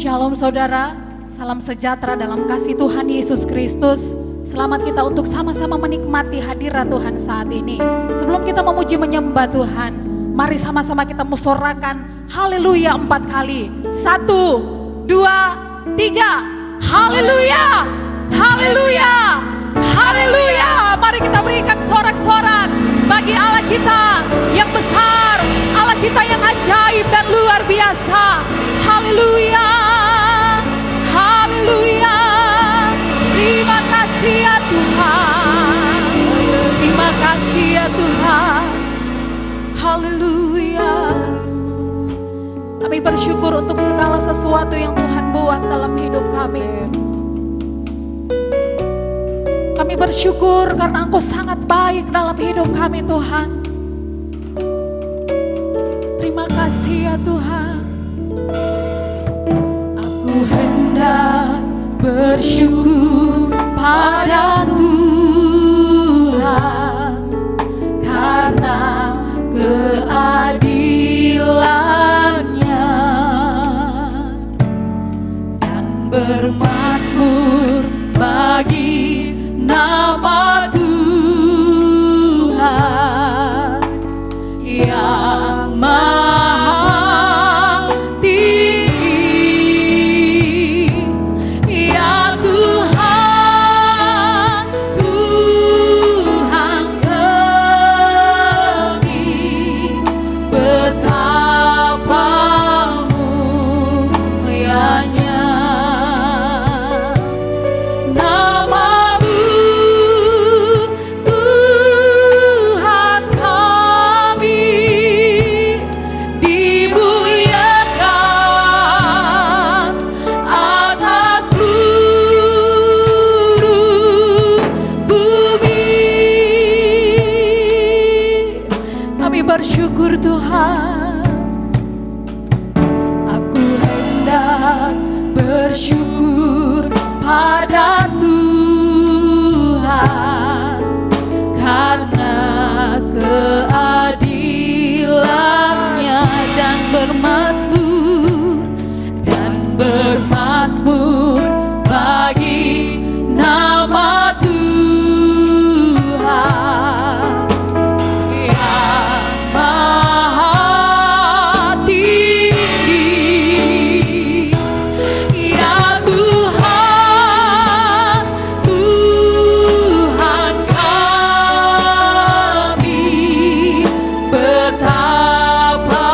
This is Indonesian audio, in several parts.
Shalom saudara, salam sejahtera dalam kasih Tuhan Yesus Kristus. Selamat kita untuk sama-sama menikmati hadirat Tuhan saat ini. Sebelum kita memuji menyembah Tuhan, mari sama-sama kita musorakan haleluya 4 kali. 1, 2, 3. Haleluya, haleluya, haleluya. Mari kita berikan sorak-sorak bagi Allah kita yang besar, Allah kita yang ajaib dan luar biasa. Haleluya, haleluya. Terima kasih ya Tuhan, terima kasih ya Tuhan. Haleluya. Kami bersyukur untuk segala sesuatu yang Tuhan buat dalam hidup kami. Kami bersyukur karena Engkau sangat baik dalam hidup kami Tuhan. Terima kasih ya Tuhan. Aku hendak bersyukur pada Tuhan karena keadilan-Nya dan bermazmur bagi nama Tuhan yang maha tinggi. Ya Tuhan, Tuhan kami, betapa mulianya bersyukur Tuhan. Aku hendak bersyukur pada Tuhan karena keadilan-Nya dan bermazmur bagi nama Tuhan yang maha tinggi. Ya Tuhan, Tuhan kami, betapa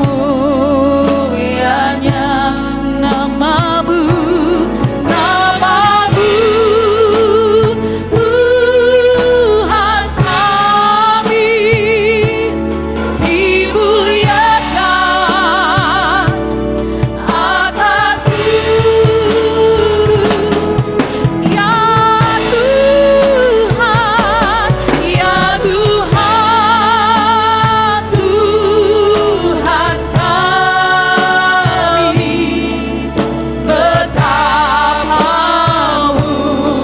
mulianya nama-Mu, nama-Mu, Tuhan kami, dimuliakan atas seluruh. Ya Tuhan, ya Tuhan, Tuhan kami, betapa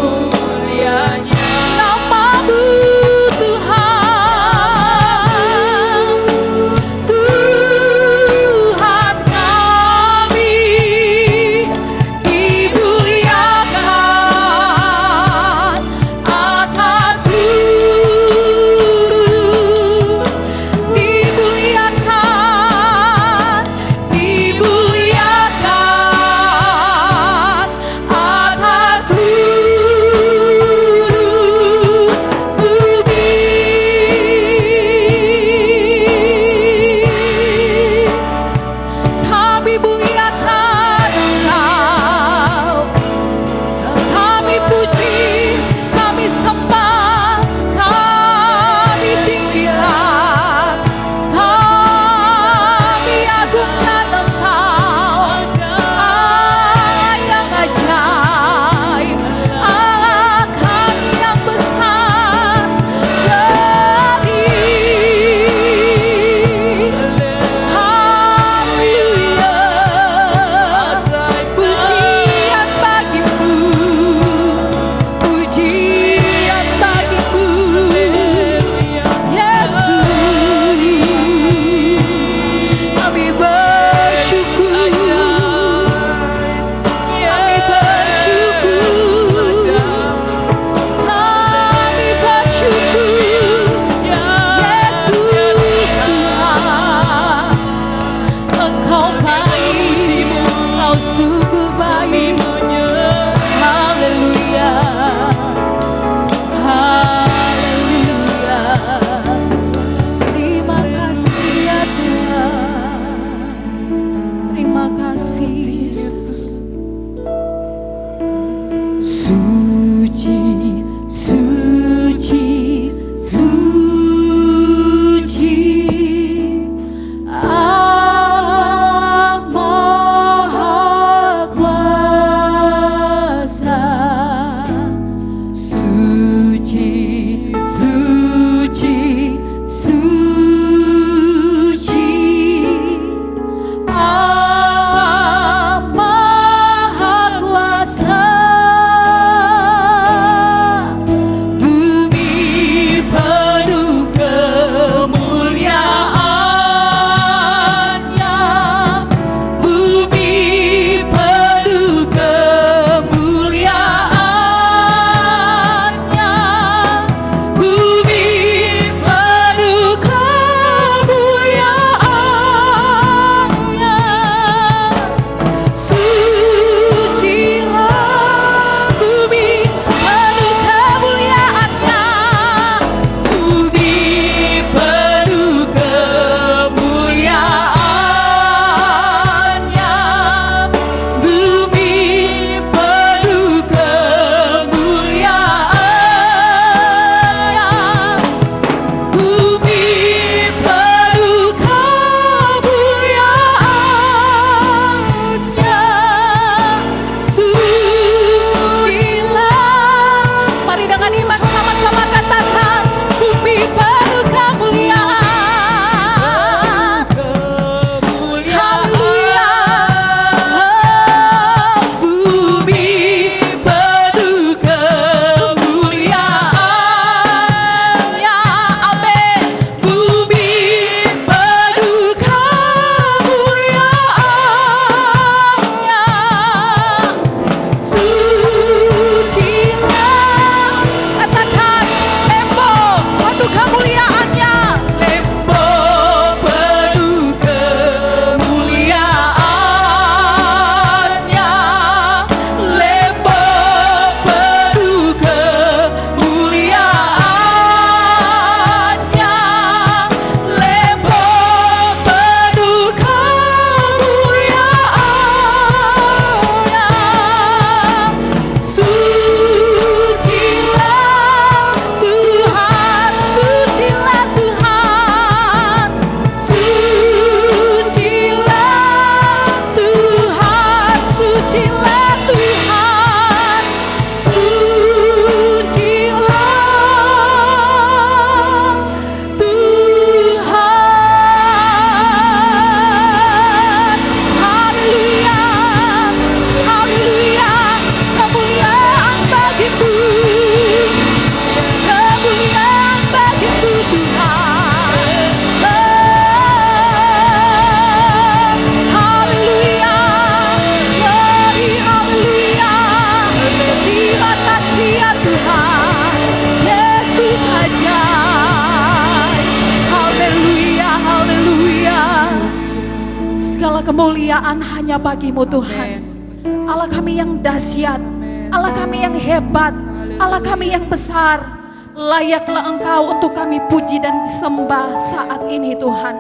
mulianya nama-Mu Tuhan, Tuhan kami, dimuliakan atas seluruh, dimuliakan, dimuliakan atas seluruh bumi. Kami muliakan Engkau, kami puji, kami sembah, kami tinggikan, kami agungkan Engkau, Allah yang ajaib, Allah kami yang besar, Haleluya, kemuliaan hanya bagimu Tuhan. Allah kami yang dahsyat, Allah kami yang hebat, Allah kami yang besar. Layaklah Engkau untuk kami puji dan sembah saat ini Tuhan.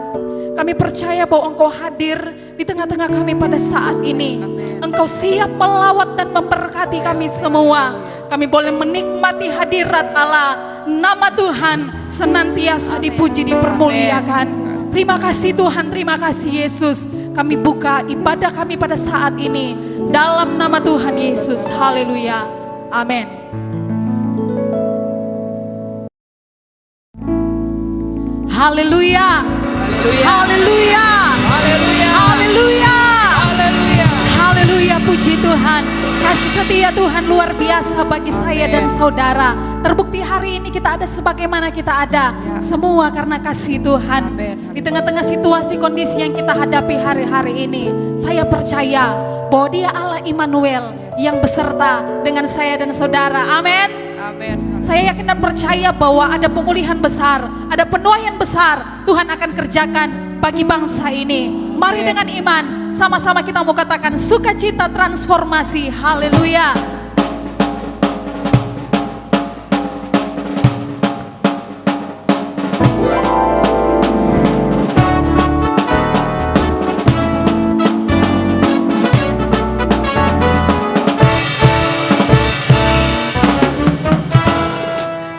Kami percaya bahwa Engkau hadir di tengah-tengah kami pada saat ini. Engkau siap melawat dan memberkati kami semua. Kami boleh menikmati hadirat Allah. Nama Tuhan senantiasa dipuji, dipermuliakan. Terima kasih Tuhan, terima kasih Yesus. Kami buka ibadah kami pada saat ini dalam nama Tuhan Yesus. Haleluya. Amin. Haleluya. Haleluya. Haleluya. Haleluya. Haleluya. Haleluya, puji Tuhan. Kasih setia Tuhan luar biasa bagi saya dan saudara. Terbukti hari ini kita ada sebagaimana kita ada. Semua karena kasih Tuhan. Di tengah-tengah situasi kondisi yang kita hadapi hari-hari ini, saya percaya bahwa Dia Allah Immanuel yang beserta dengan saya dan saudara. Amin. Saya yakin dan percaya bahwa ada pemulihan besar, ada penuaian besar Tuhan akan kerjakan bagi bangsa ini. Mari dengan iman sama-sama kita mau katakan sukacita transformasi. Haleluya.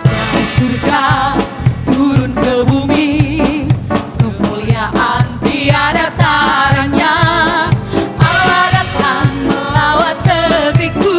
Dari surga turun ke bumi, kemuliaan tiada taranya. Allah datang melawat negeriku.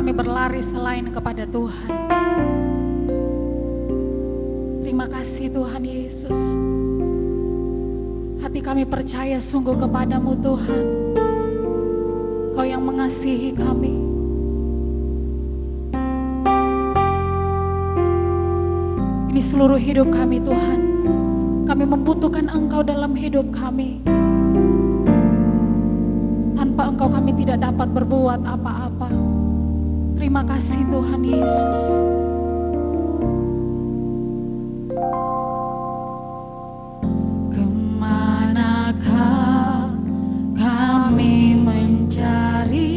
kami berlari selain kepada Tuhan. Terima kasih Tuhan Yesus. Hati kami percaya sungguh kepadamu Tuhan. Kau yang mengasihi kami. Ini seluruh hidup kami Tuhan. Kami membutuhkan Engkau dalam hidup kami. Tanpa Engkau kami tidak dapat berbuat apa-apa. Terima kasih Tuhan Yesus. Kemanakah kami mencari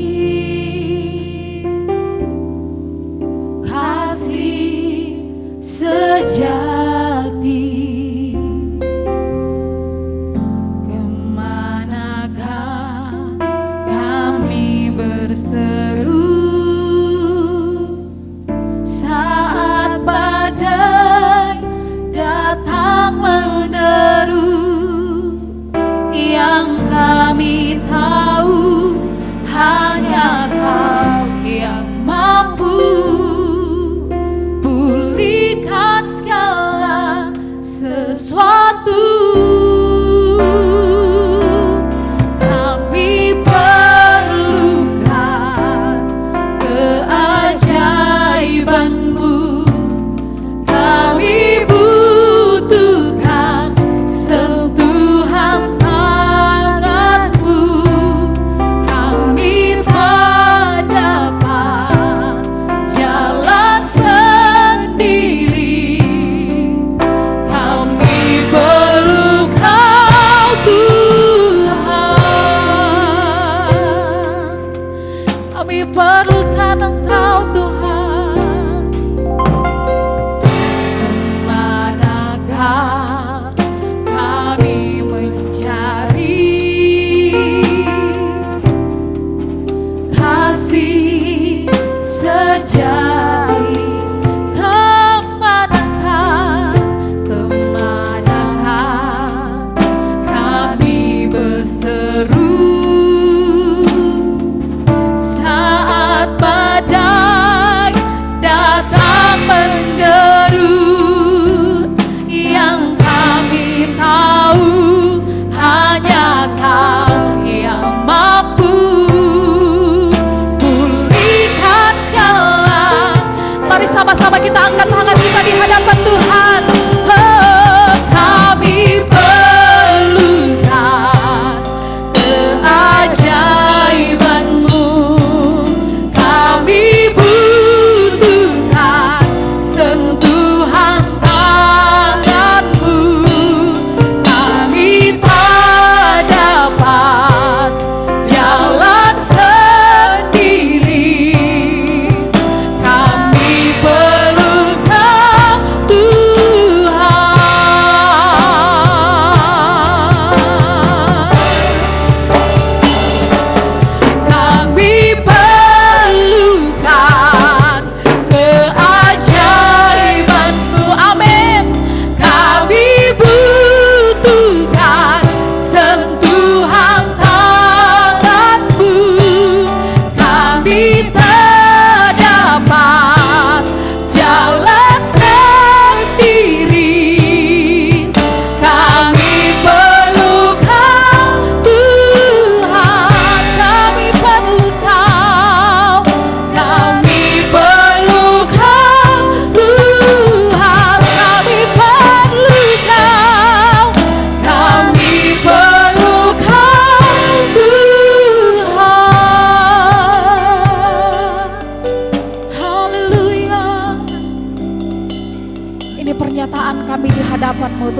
kasih sejati? Kemanakah kami berseru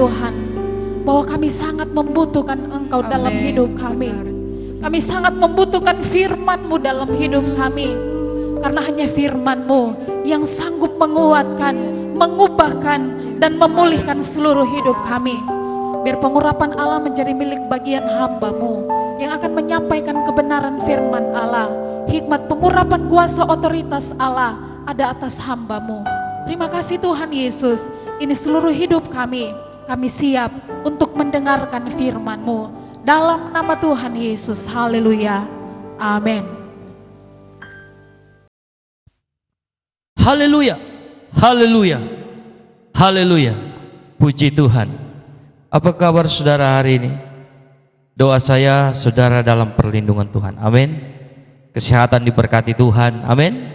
Tuhan, bahwa kami sangat membutuhkan Engkau dalam hidup kami. Kami sangat membutuhkan firman-Mu dalam hidup kami. Karena hanya firman-Mu yang sanggup menguatkan, mengubahkan, dan memulihkan seluruh hidup kami. Biar pengurapan Allah menjadi milik bagian hamba-Mu yang akan menyampaikan kebenaran firman Allah. Hikmat pengurapan kuasa otoritas Allah ada atas hamba-Mu. Terima kasih Tuhan Yesus. Ini seluruh hidup kami. Kami siap untuk mendengarkan firman-Mu. Dalam nama Tuhan Yesus. Haleluya. Amin. Haleluya. Haleluya. Haleluya. Puji Tuhan. Apa kabar saudara hari ini? Doa saya saudara dalam perlindungan Tuhan. Amin. Kesehatan diberkati Tuhan. Amin.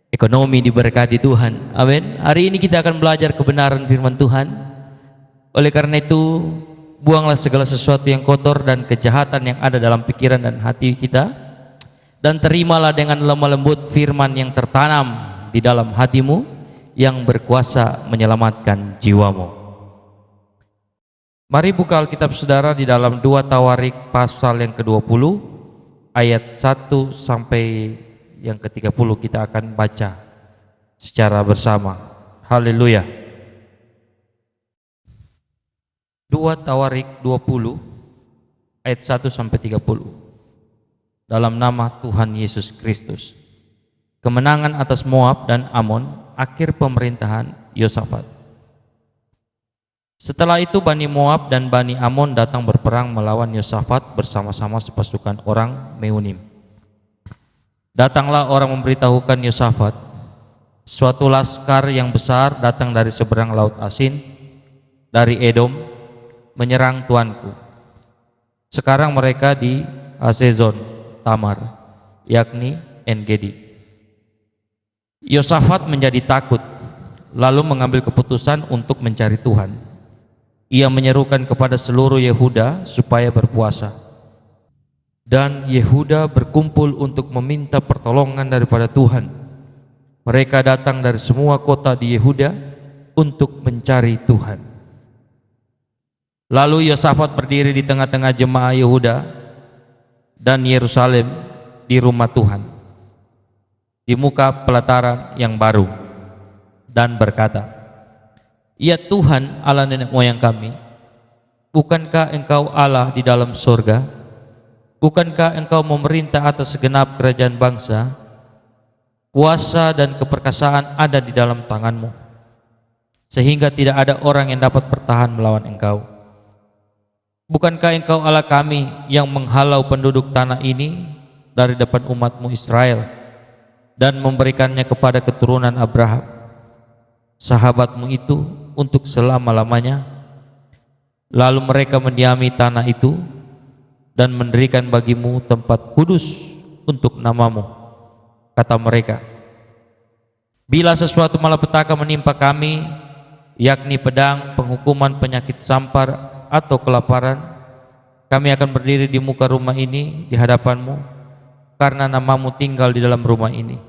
Ekonomi diberkati Tuhan. Amin. Hari ini kita akan belajar kebenaran firman Tuhan. Oleh karena itu, buanglah segala sesuatu yang kotor dan kejahatan yang ada dalam pikiran dan hati kita, dan terimalah dengan lemah lembut firman yang tertanam di dalam hatimu yang berkuasa menyelamatkan jiwamu. Mari buka Alkitab saudara di dalam 2 Tawarik pasal yang ke-20 ayat 1 sampai yang ke-30 kita akan baca secara bersama. Haleluya. 2 Tawarik 20 ayat 1 sampai 30. Dalam nama Tuhan Yesus Kristus. Kemenangan atas Moab dan Amon, akhir pemerintahan Yosafat. Setelah itu Bani Moab dan Bani Amon datang berperang melawan Yosafat bersama-sama sepasukan orang Meunim. Datanglah orang memberitahukan Yosafat, suatu laskar yang besar datang dari seberang laut Asin, dari Edom, menyerang tuanku. Sekarang mereka di Hazezon Tamar, yakni En-Gedi. Yosafat menjadi takut, lalu mengambil keputusan untuk mencari Tuhan. Ia menyerukan kepada seluruh Yehuda supaya berpuasa. Dan Yehuda berkumpul untuk meminta pertolongan daripada Tuhan. Mereka datang dari semua kota di Yehuda untuk mencari Tuhan. Lalu Yosafat berdiri di tengah-tengah jemaah Yehuda dan Yerusalem di rumah Tuhan, di muka pelataran yang baru, dan berkata, "Ya Tuhan Allah nenek moyang kami, bukankah Engkau Allah di dalam surga? Bukankah Engkau memerintah atas segenap kerajaan bangsa? Kuasa dan keperkasaan ada di dalam tangan-Mu, sehingga tidak ada orang yang dapat bertahan melawan Engkau. Bukankah Engkau Allah kami yang menghalau penduduk tanah ini dari depan umat-Mu Israel dan memberikannya kepada keturunan Abraham, sahabat-Mu itu, untuk selama-lamanya? Lalu mereka mendiami tanah itu dan mendirikan bagi-Mu tempat kudus untuk nama-Mu. Kata mereka, bila sesuatu malapetaka menimpa kami, yakni pedang, penghukuman, penyakit sampar, atau kelaparan, kami akan berdiri di muka rumah ini di hadapan-Mu, karena nama-Mu tinggal di dalam rumah ini.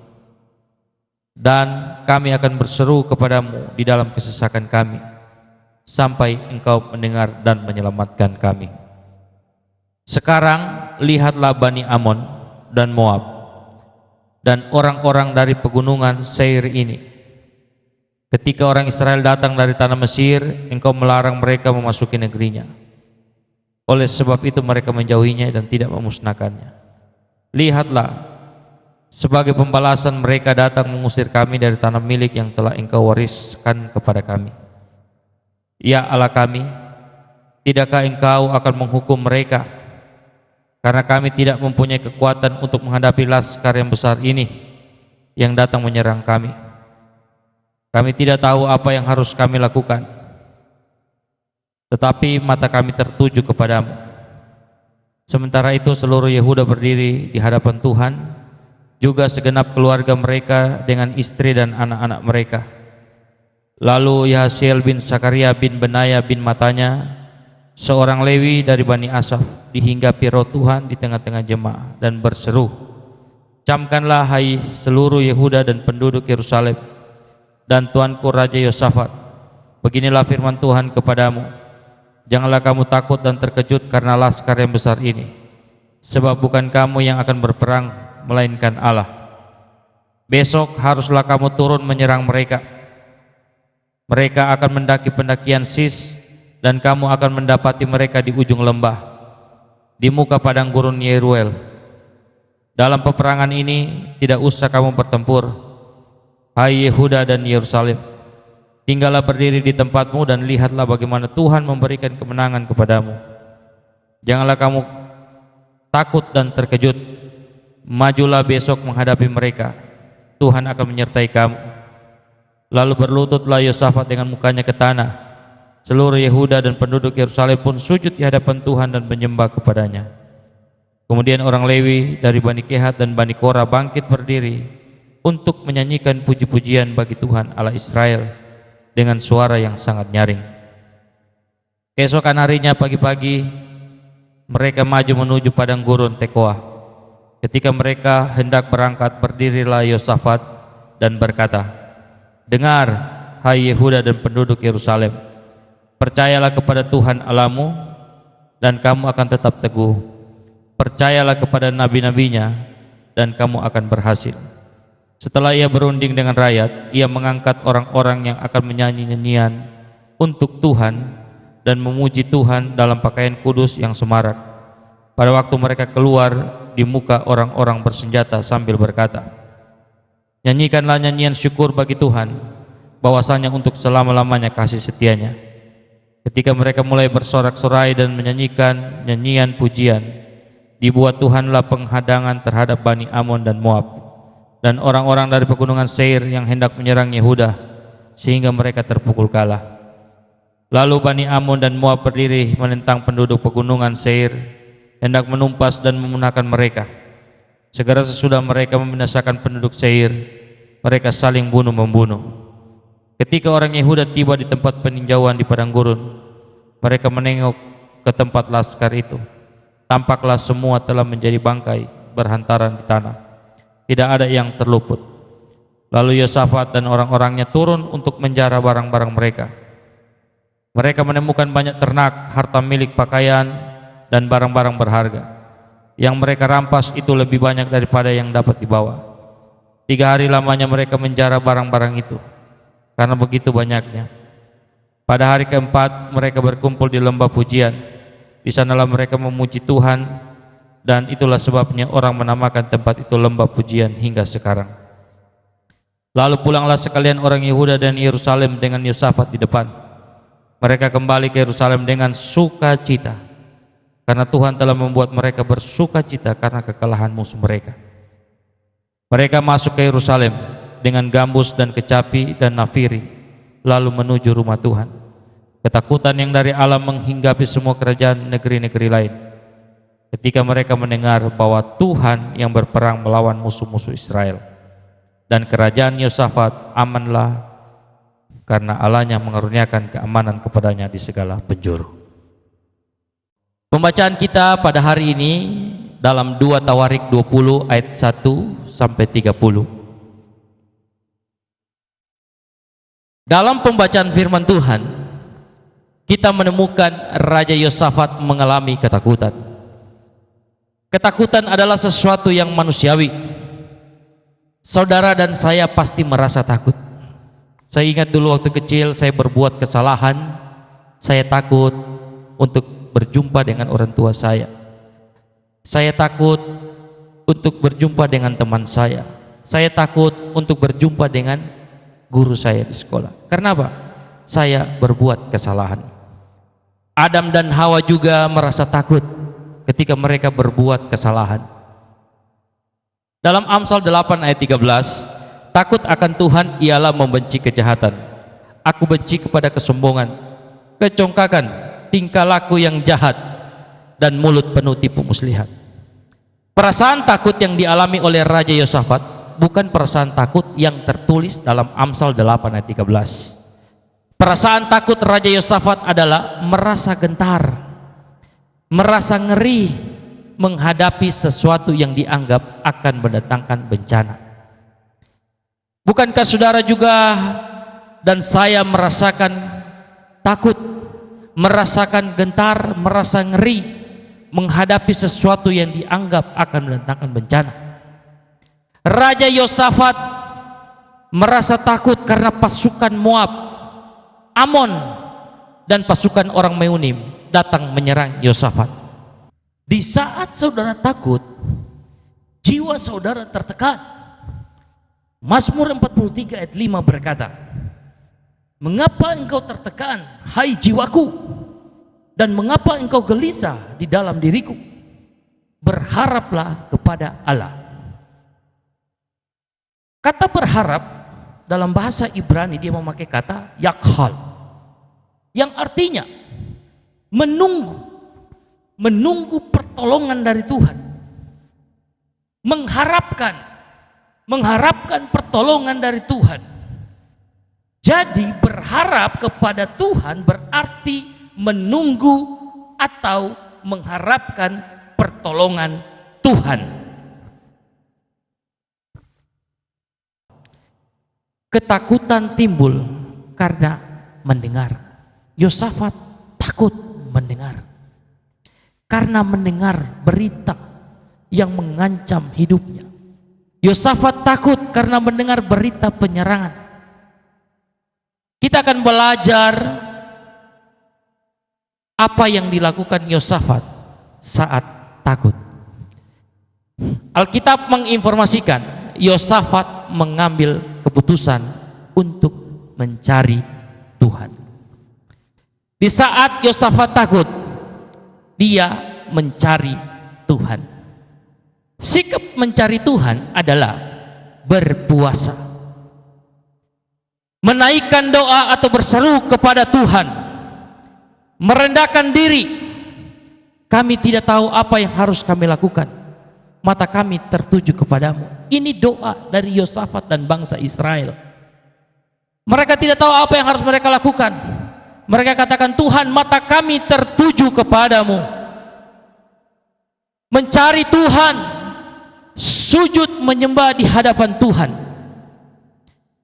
Dan kami akan berseru kepadamu di dalam kesesakan kami, sampai Engkau mendengar dan menyelamatkan kami. Sekarang lihatlah Bani Amon dan Moab dan orang-orang dari pegunungan Seir ini. Ketika orang Israel datang dari tanah Mesir, Engkau melarang mereka memasuki negerinya. Oleh sebab itu mereka menjauhinya dan tidak memusnahkannya. Lihatlah, sebagai pembalasan mereka datang mengusir kami dari tanah milik yang telah Engkau wariskan kepada kami. Ya Allah kami, tidakkah Engkau akan menghukum mereka? Karena kami tidak mempunyai kekuatan untuk menghadapi laskar yang besar ini yang datang menyerang kami. Kami tidak tahu apa yang harus kami lakukan, tetapi mata kami tertuju kepadamu. Sementara itu seluruh Yehuda berdiri di hadapan Tuhan, juga segenap keluarga mereka dengan istri dan anak-anak mereka. Lalu Yahasiel bin Sakaria bin Benaya bin Matanya, seorang Lewi dari Bani Asaf, dihinggapi roh Tuhan di tengah-tengah jemaah dan berseru, "Camkanlah hai seluruh Yehuda dan penduduk Yerusalem dan tuanku Raja Yosafat, Beginilah firman Tuhan kepadamu, janganlah kamu takut dan terkejut karena laskar yang besar ini, sebab bukan kamu yang akan berperang, melainkan Allah. Besok haruslah kamu turun menyerang mereka. Mereka akan mendaki pendakian Sis, dan kamu akan mendapati mereka di ujung lembah, di muka padang gurun Yeruel. Dalam peperangan ini tidak usah kamu bertempur, hai Yehuda dan Yerusalem. Tinggallah berdiri di tempatmu dan lihatlah bagaimana Tuhan memberikan kemenangan kepadamu. Janganlah kamu takut dan terkejut. Majulah besok menghadapi mereka. Tuhan akan menyertai kamu. Lalu berlututlah Yosafat dengan mukanya ke tanah. Seluruh Yehuda dan penduduk Yerusalem pun sujud di hadapan Tuhan dan menyembah kepadanya. Kemudian orang Lewi dari Bani Kehat dan Bani Korah bangkit berdiri untuk menyanyikan puji-pujian bagi Tuhan Allah Israel dengan suara yang sangat nyaring. Keesokan harinya pagi-pagi mereka maju menuju padang gurun Tekoa. Ketika mereka hendak berangkat, berdirilah Yosafat dan berkata, dengar, hai Yehuda dan penduduk Yerusalem, percayalah kepada Tuhan Allahmu dan kamu akan tetap teguh. Percayalah kepada nabi-nabinya dan kamu akan berhasil. Setelah ia berunding dengan rakyat, ia mengangkat orang-orang yang akan menyanyi nyanyian untuk Tuhan dan memuji Tuhan dalam pakaian kudus yang semarak. Pada waktu mereka keluar di muka orang-orang bersenjata sambil berkata, nyanyikanlah nyanyian syukur bagi Tuhan, bahwasanya untuk selama-lamanya kasih setianya. Ketika mereka mulai bersorak-sorai dan menyanyikan nyanyian pujian, dibuat Tuhanlah penghadangan terhadap Bani Amon dan Moab dan orang-orang dari pegunungan Seir yang hendak menyerang Yehuda, sehingga mereka terpukul kalah. Lalu Bani Amon dan Moab berdiri menentang penduduk pegunungan Seir, hendak menumpas dan memunahkan mereka. Segera sesudah mereka membinasakan penduduk Seir, mereka saling bunuh-membunuh. Ketika orang Yehuda tiba di tempat peninjauan di padang gurun, mereka menengok ke tempat laskar itu. Tampaklah semua telah menjadi bangkai berhantaran di tanah. Tidak ada yang terluput. Lalu Yosafat dan orang-orangnya turun untuk menjara barang-barang mereka. Mereka menemukan banyak ternak, harta milik, pakaian, dan barang-barang berharga. Yang mereka rampas itu lebih banyak daripada yang dapat dibawa. 3 hari lamanya mereka menjara barang-barang itu, karena begitu banyaknya. Pada hari keempat mereka berkumpul di lembah pujian. Di sanalah mereka memuji Tuhan, dan itulah sebabnya orang menamakan tempat itu lembah pujian hingga sekarang. Lalu pulanglah sekalian orang Yehuda dan Yerusalem dengan Yosafat di depan. Mereka kembali ke Yerusalem dengan sukacita, karena Tuhan telah membuat mereka bersukacita karena kekalahan musuh mereka. Mereka masuk ke Yerusalem dengan gambus dan kecapi dan nafiri, lalu menuju rumah Tuhan. Ketakutan yang dari Allah menghinggapi semua kerajaan negeri-negeri lain ketika mereka mendengar bahwa Tuhan yang berperang melawan musuh-musuh Israel. Dan kerajaan Yosafat amanlah karena Allahnya mengaruniakan keamanan kepadanya di segala penjuru. Pembacaan kita pada hari ini dalam 2 Tawarik 20 ayat 1 sampai 30. Dalam pembacaan firman Tuhan, kita menemukan Raja Yosafat mengalami ketakutan. Ketakutan adalah sesuatu yang manusiawi. Saudara dan saya pasti merasa takut. Saya ingat dulu waktu kecil saya berbuat kesalahan, saya takut untuk berjumpa dengan orang tua saya. Saya takut untuk berjumpa dengan teman saya. Saya takut untuk berjumpa dengan guru saya di sekolah. Karena apa? Saya berbuat kesalahan. Adam dan Hawa juga merasa takut ketika mereka berbuat kesalahan. Dalam Amsal 8 ayat 13, takut akan Tuhan ialah membenci kejahatan. Aku benci kepada kesombongan, kecongkakan, tingkah laku yang jahat, dan mulut penuh tipu muslihat. Perasaan takut yang dialami oleh Raja Yosafat bukan perasaan takut yang tertulis dalam Amsal 8 ayat 13. Perasaan takut Raja Yosafat adalah merasa gentar, merasa ngeri menghadapi sesuatu yang dianggap akan mendatangkan bencana. Bukankah saudara juga dan saya merasakan takut, merasakan gentar, merasa ngeri menghadapi sesuatu yang dianggap akan mendatangkan bencana. Raja Yosafat merasa takut karena pasukan Moab, Amon, dan pasukan orang Meunim datang menyerang Yosafat. Di saat saudara takut, jiwa saudara tertekan. Mazmur 43 ayat 5 berkata, mengapa engkau tertekan, hai jiwaku, dan mengapa engkau gelisah di dalam diriku? Berharaplah kepada Allah. Kata berharap dalam bahasa Ibrani dia memakai kata yakhal, yang artinya menunggu pertolongan dari Tuhan, mengharapkan pertolongan dari Tuhan. Jadi berharap kepada Tuhan berarti menunggu atau mengharapkan pertolongan Tuhan. Ketakutan timbul karena mendengar. Yosafat takut mendengar karena mendengar berita yang mengancam hidupnya. Yosafat takut karena mendengar berita penyerangan. Kita akan belajar apa yang dilakukan Yosafat saat takut. Alkitab menginformasikan Yosafat mengambil keputusan untuk mencari Tuhan. Di saat Yosafat takut, dia mencari Tuhan. Sikap mencari Tuhan adalah berpuasa, menaikkan doa atau berseru kepada Tuhan, merendahkan diri. Kami tidak tahu apa yang harus kami lakukan, mata kami tertuju kepadamu. Ini doa dari Yosafat dan bangsa Israel. Mereka tidak tahu apa yang harus mereka lakukan. Mereka katakan, Tuhan, mata kami tertuju kepadamu. Mencari Tuhan, sujud menyembah di hadapan Tuhan,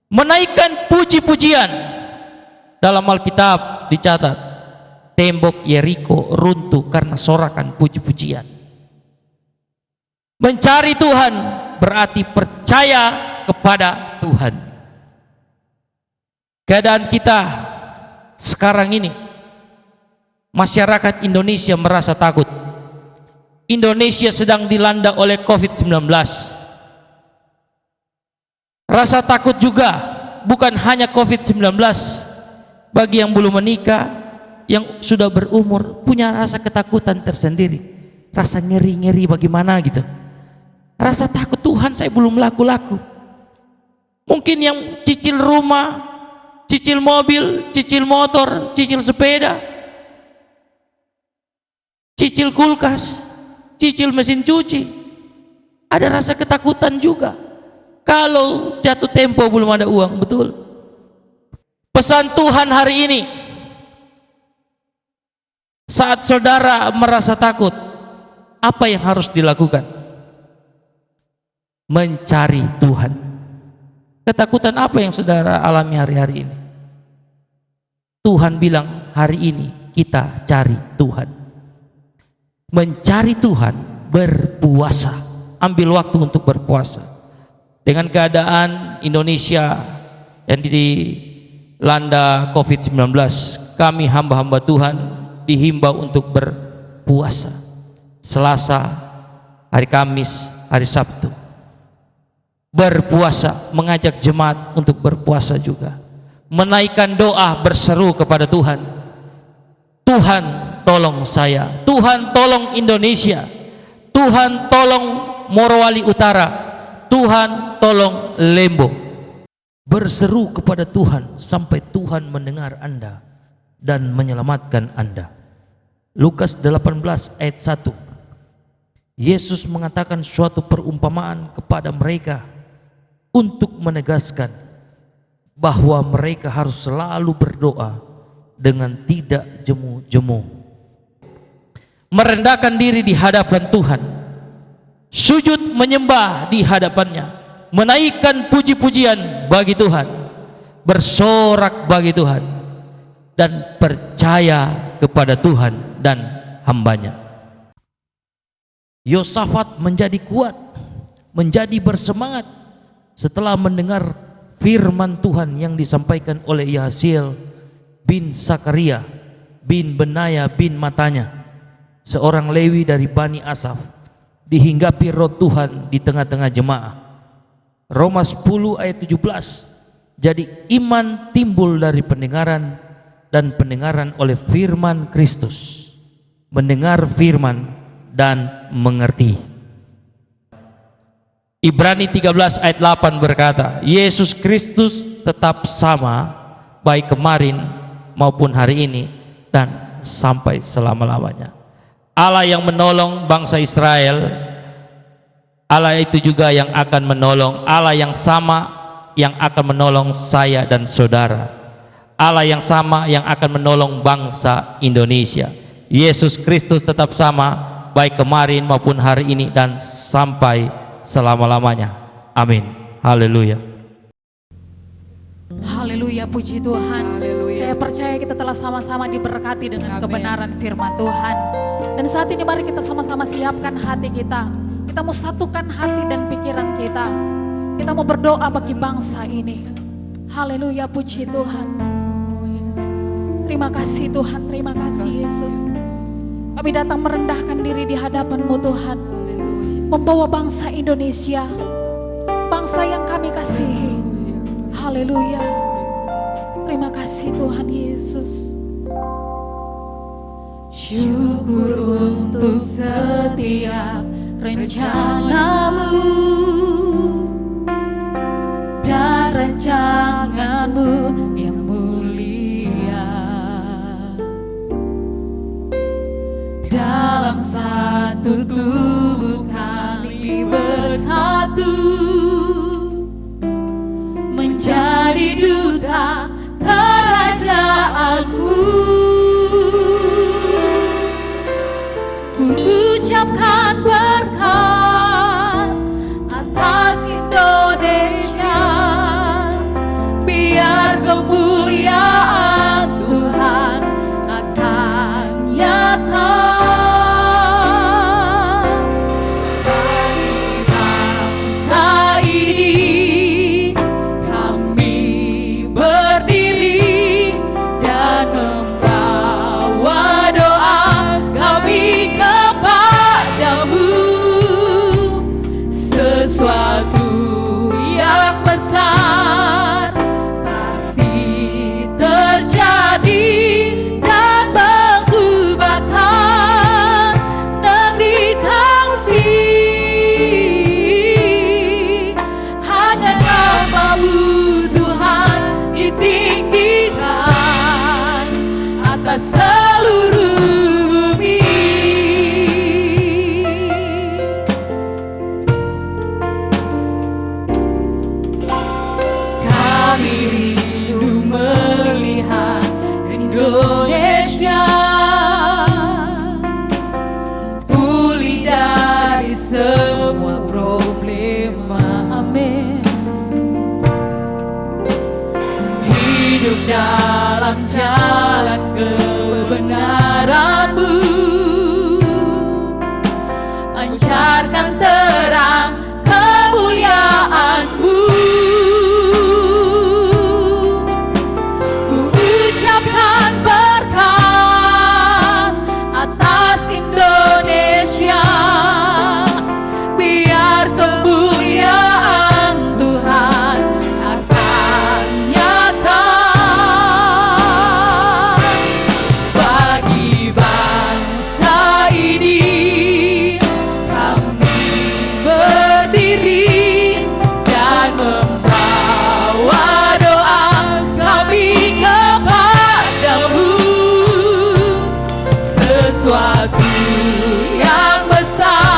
menaikkan puji-pujian. Dalam Alkitab dicatat, tembok Yeriko runtuh karena sorakan puji-pujian. Mencari Tuhan berarti percaya kepada Tuhan. Keadaan kita sekarang ini, masyarakat Indonesia merasa takut. Indonesia sedang dilanda oleh COVID-19. Rasa takut juga bukan hanya COVID-19. Bagi yang belum menikah, yang sudah berumur, punya rasa ketakutan tersendiri. Rasa ngeri-ngeri bagaimana gitu. Rasa takut, Tuhan saya belum laku-laku. Mungkin yang cicil rumah, cicil mobil, cicil motor, cicil sepeda, cicil kulkas, cicil mesin cuci, ada rasa ketakutan juga. Kalau jatuh tempo belum ada uang, betul. Pesan Tuhan hari ini, saat saudara merasa takut, apa yang harus dilakukan? Mencari Tuhan. Ketakutan apa yang saudara alami hari-hari ini? Tuhan bilang hari ini kita cari Tuhan. Mencari Tuhan, berpuasa. Ambil waktu untuk berpuasa. Dengan keadaan Indonesia yang dilanda COVID-19, kami hamba-hamba Tuhan dihimbau untuk berpuasa. Selasa, hari Kamis, hari Sabtu. Berpuasa, mengajak jemaat untuk berpuasa juga. Menaikkan doa, berseru kepada Tuhan. Tuhan tolong saya, Tuhan tolong Indonesia, Tuhan tolong Morowali Utara, Tuhan tolong Lembo. Berseru kepada Tuhan sampai Tuhan mendengar Anda dan menyelamatkan Anda. Lukas 18 ayat 1. Yesus mengatakan suatu perumpamaan kepada mereka untuk menegaskan bahwa mereka harus selalu berdoa dengan tidak jemu-jemu, merendahkan diri di hadapan Tuhan, sujud menyembah di hadapannya, menaikkan puji-pujian bagi Tuhan, bersorak bagi Tuhan. dan percaya kepada Tuhan dan hambanya. Yosafat menjadi kuat, menjadi bersemangat setelah mendengar firman Tuhan yang disampaikan oleh Yahasiel bin Sakaria bin Benaya bin Matanya, seorang Lewi dari Bani Asaf. Dihinggapi roh Tuhan di tengah-tengah jemaah. Roma 10 ayat 17. Jadi iman timbul dari pendengaran, dan pendengaran oleh firman Kristus. Mendengar firman dan mengerti. Ibrani 13 ayat 8 berkata, Yesus Kristus tetap sama baik kemarin maupun hari ini dan sampai selama-lamanya. Allah yang menolong bangsa Israel, Allah itu juga yang akan menolong, Allah yang sama yang akan menolong saya dan saudara, Allah yang sama yang akan menolong bangsa Indonesia. Yesus Kristus tetap sama baik kemarin maupun hari ini dan sampai selama-lamanya. Amin. Haleluya. Haleluya, puji Tuhan. Saya percaya kita telah sama-sama diberkati dengan kebenaran firman Tuhan. Dan saat ini mari kita sama-sama siapkan hati kita. Kita mau satukan hati dan pikiran kita. Kita mau berdoa bagi bangsa ini. Haleluya, puji Tuhan. Terima kasih Tuhan, terima kasih Yesus. Kami datang merendahkan diri di hadapan-Mu Tuhan. Membawa bangsa Indonesia, bangsa yang kami kasihi. Haleluya. Terima kasih Tuhan Yesus. Syukur untuk setiap rencana-Mu dan rancangan-Mu yang mulia. Dalam satu tubuh kami bersatu, menjadi duta kerajaan-Mu. Ku ucapkan berkat atas Indonesia, biar kemuliaan Tuhan akan nyata. Bagi bangsa ini kami berdiri dan membawa doa kami kepadamu. Sesuatu yang besar pasti terjadi dan mengubahkan negeri kami. Hanya nama-Mu Tuhan ditinggikan atas seluruh bumi. Kami rindu melihat Indonesia pulih dari semua problema. Amin. Hidup dalam jalan kebenaran-Mu, pancarkan terang kemuliaan-Mu. Ku ucapkan berkat atas Indonesia, biar kemuliaan Tuhan akan nyata. Bagi bangsa ini kami berdiri dan membawa doa kami kepadamu. Sesuatu yang besar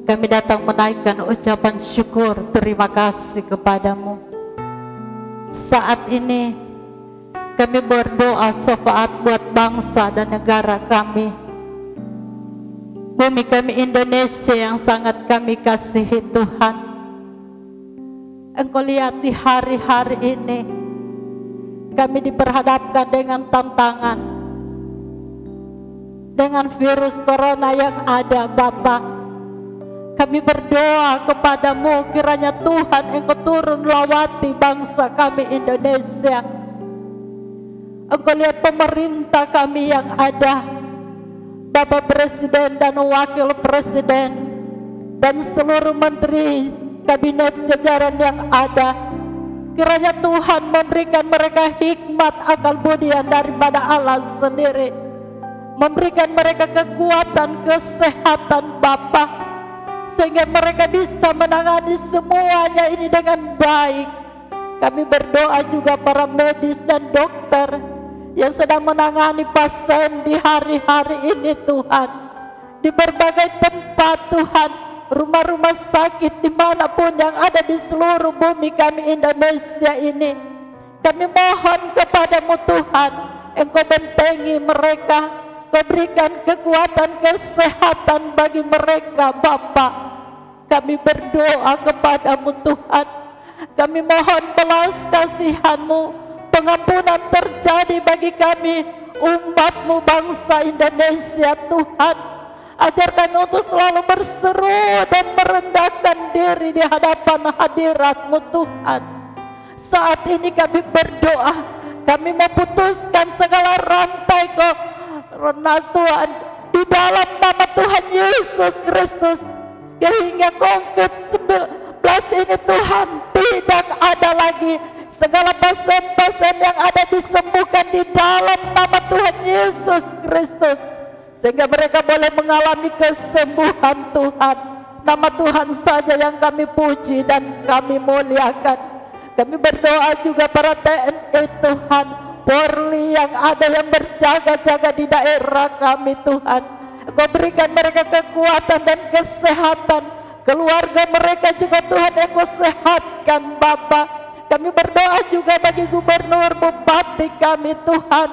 kami datang menaikkan ucapan syukur terima kasih kepadamu. Saat ini kami berdoa syafaat buat bangsa dan negara kami, bumi kami Indonesia yang sangat kami kasihi Tuhan. Engkau lihat di hari-hari ini kami diperhadapkan dengan tantangan, dengan virus corona yang ada Bapa. Kami berdoa kepadamu kiranya Tuhan Engkau turun lawati bangsa kami Indonesia. Engkau lihat pemerintah kami yang ada, Bapak Presiden dan Wakil Presiden dan seluruh menteri kabinet jajaran yang ada. Kiranya Tuhan memberikan mereka hikmat akal budi yang daripada Allah sendiri, memberikan mereka kekuatan kesehatan Bapa, sehingga mereka bisa menangani semuanya ini dengan baik. Kami berdoa juga para medis dan dokter yang sedang menangani pasien di hari-hari ini Tuhan, di berbagai tempat Tuhan, rumah-rumah sakit dimanapun yang ada di seluruh bumi kami Indonesia ini. Kami mohon kepadamu Tuhan, Engkau bentengi mereka, Kau berikan kekuatan kesehatan bagi mereka Bapa. Kami berdoa kepadamu Tuhan, kami mohon belas kasihan-Mu, pengampunan terjadi bagi kami umat-Mu bangsa Indonesia Tuhan. Ajar kami untuk selalu berseru dan merendahkan diri di hadapan hadirat-Mu Tuhan. Saat ini kami berdoa, kami memutuskan segala rantai corona Tuhan di dalam nama Tuhan Yesus Kristus, sehingga COVID-19 ini Tuhan tidak ada lagi. Segala pasien-pasien yang ada disembuhkan di dalam nama Tuhan Yesus Kristus, sehingga mereka boleh mengalami kesembuhan Tuhan. Nama Tuhan saja yang kami puji dan kami muliakan. Kami berdoa juga para TNI Tuhan, Polri yang ada yang berjaga-jaga di daerah kami Tuhan. Kau berikan mereka kekuatan dan kesehatan, keluarga mereka juga Tuhan Engkau sehatkan Bapa. Kami berdoa juga bagi gubernur, bupati kami Tuhan,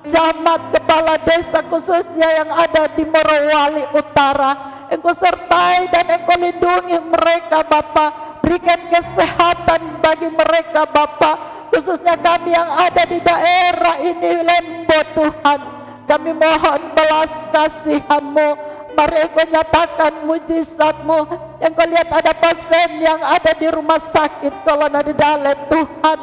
camat, kepala desa khususnya yang ada di Morowali Utara. Engkau sertai dan Engkau lindungi mereka Bapa. Berikan kesehatan bagi mereka Bapa, khususnya kami yang ada di daerah ini Lembo Tuhan. Kami mohon belas kasihan-Mu. Mari Engkau nyatakan mujizat-Mu. Engkau lihat ada pasien yang ada di rumah sakit Kolona di Dalet Tuhan.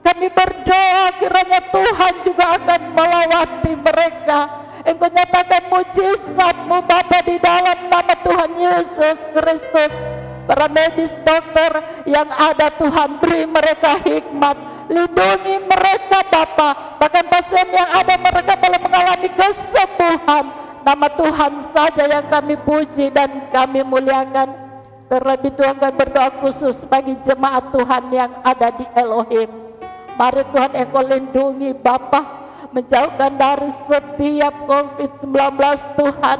Kami berdoa kiranya Tuhan juga akan melawati mereka. Engkau nyatakan mujizat-Mu Bapa di dalam nama Tuhan Yesus Kristus. Para medis dokter yang ada Tuhan, beri mereka hikmat, lindungi mereka Bapa. Bahkan pasien yang ada mereka boleh mengalami kesembuhan. Nama Tuhan saja yang kami puji dan kami muliakan. Terlebih Tuhan kami berdoa khusus bagi jemaat Tuhan yang ada di Elohim. Mari Tuhan Engkau lindungi Bapa, menjauhkan dari setiap COVID-19 Tuhan,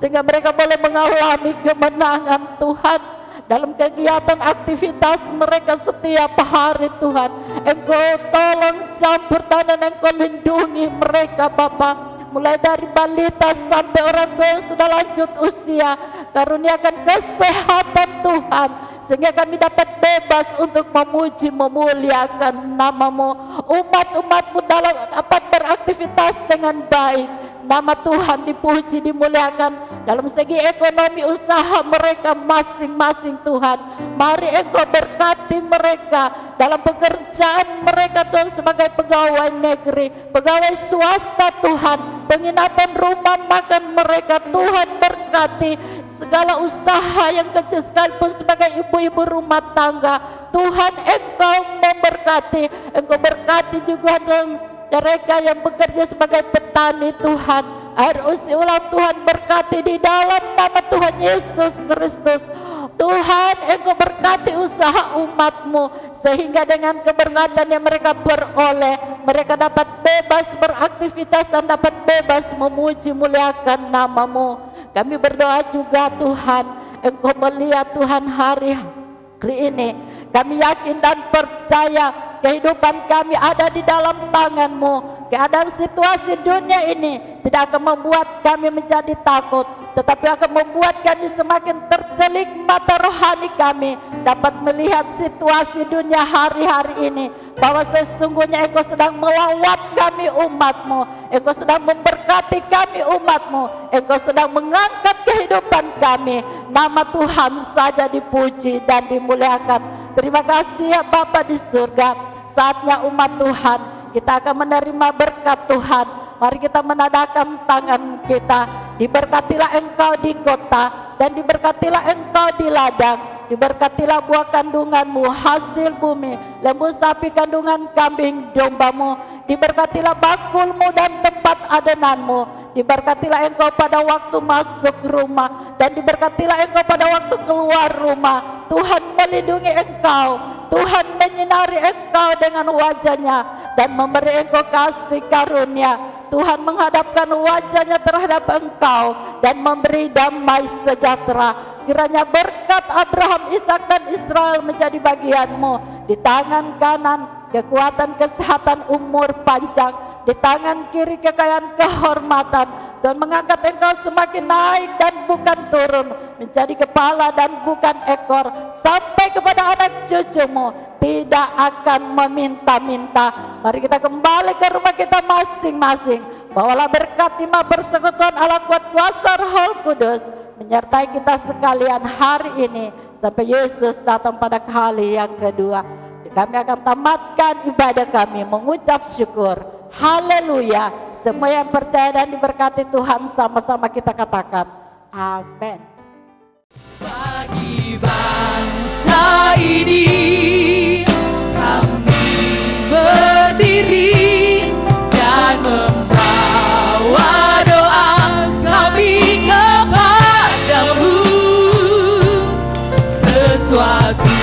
sehingga mereka boleh mengalami kemenangan Tuhan dalam kegiatan aktivitas mereka setiap hari Tuhan. Engkau tolong campur tangan, Engkau lindungi mereka Bapa, mulai dari balita sampai orang tua yang sudah lanjut usia. Karuniakan kesehatan Tuhan, sehingga kami dapat bebas untuk memuji memuliakan nama-Mu. Umat-umat-Mu dapat beraktivitas dengan baik. Nama Tuhan dipuji, dimuliakan dalam segi ekonomi usaha mereka masing-masing Tuhan. Mari Engkau berkati mereka dalam pekerjaan mereka Tuhan, sebagai pegawai negeri, pegawai swasta Tuhan, penginapan rumah makan mereka Tuhan berkati. Segala usaha yang kecil sekalipun sebagai ibu-ibu rumah tangga Tuhan Engkau memberkati. Engkau berkati juga mereka yang bekerja sebagai petani Tuhan. Air usi ulang Tuhan berkati di dalam nama Tuhan Yesus Kristus. Tuhan Engkau berkati usaha umat-Mu, sehingga dengan keberkatan yang mereka beroleh, mereka dapat bebas beraktivitas dan dapat bebas memuji muliakan nama-Mu. Kami berdoa juga Tuhan, Engkau melihat Tuhan hari ini. Kami yakin dan percaya kehidupan kami ada di dalam tangan-Mu. Keadaan situasi dunia ini tidak akan membuat kami menjadi takut, tetapi akan membuat kami semakin tercelik mata rohani kami, dapat melihat situasi dunia hari-hari ini, bahwa sesungguhnya Engkau sedang melawat kami umat-Mu, Engkau sedang memberkati kami umat-Mu, Engkau sedang mengangkat kehidupan kami. Nama Tuhan saja dipuji dan dimuliakan. Terima kasih ya Bapa di surga. Saatnya umat Tuhan kita akan menerima berkat Tuhan. Mari kita menadahkan tangan kita. Diberkatilah Engkau di kota, dan diberkatilah Engkau di ladang. Diberkatilah buah kandungan-Mu, hasil bumi, lembu sapi kandungan kambing domba-Mu. Diberkatilah bakul-Mu dan tempat adonan-Mu. Diberkatilah Engkau pada waktu masuk rumah, dan diberkatilah Engkau pada waktu keluar rumah. Tuhan melindungi Engkau, Tuhan menyinari Engkau dengan wajah-Nya dan memberi Engkau kasih karunia. Tuhan menghadapkan wajah-Nya terhadap Engkau dan memberi damai sejahtera. Kiranya berkat Abraham, Ishak dan Israel menjadi bagian-Mu. Di tangan kanan kekuatan, kesehatan, umur panjang. Di tangan kiri kekayaan, kehormatan. Dan mengangkat Engkau semakin naik dan bukan turun, menjadi kepala dan bukan ekor, sampai kepada anak cucu-Mu. Tidak akan meminta-minta. Mari kita kembali ke rumah kita masing-masing. Bawalah berkat hikmat persekutuan Allah kuat kuasa Roh Kudus menyertai kita sekalian hari ini sampai Yesus datang pada kali yang kedua. Kami akan tamatkan ibadah kami mengucap syukur. Haleluya. Semua yang percaya dan diberkati Tuhan sama-sama kita katakan amin. Bagi bangsa ini kami berdiri dan membawa doa kami kepadamu. Sesuatu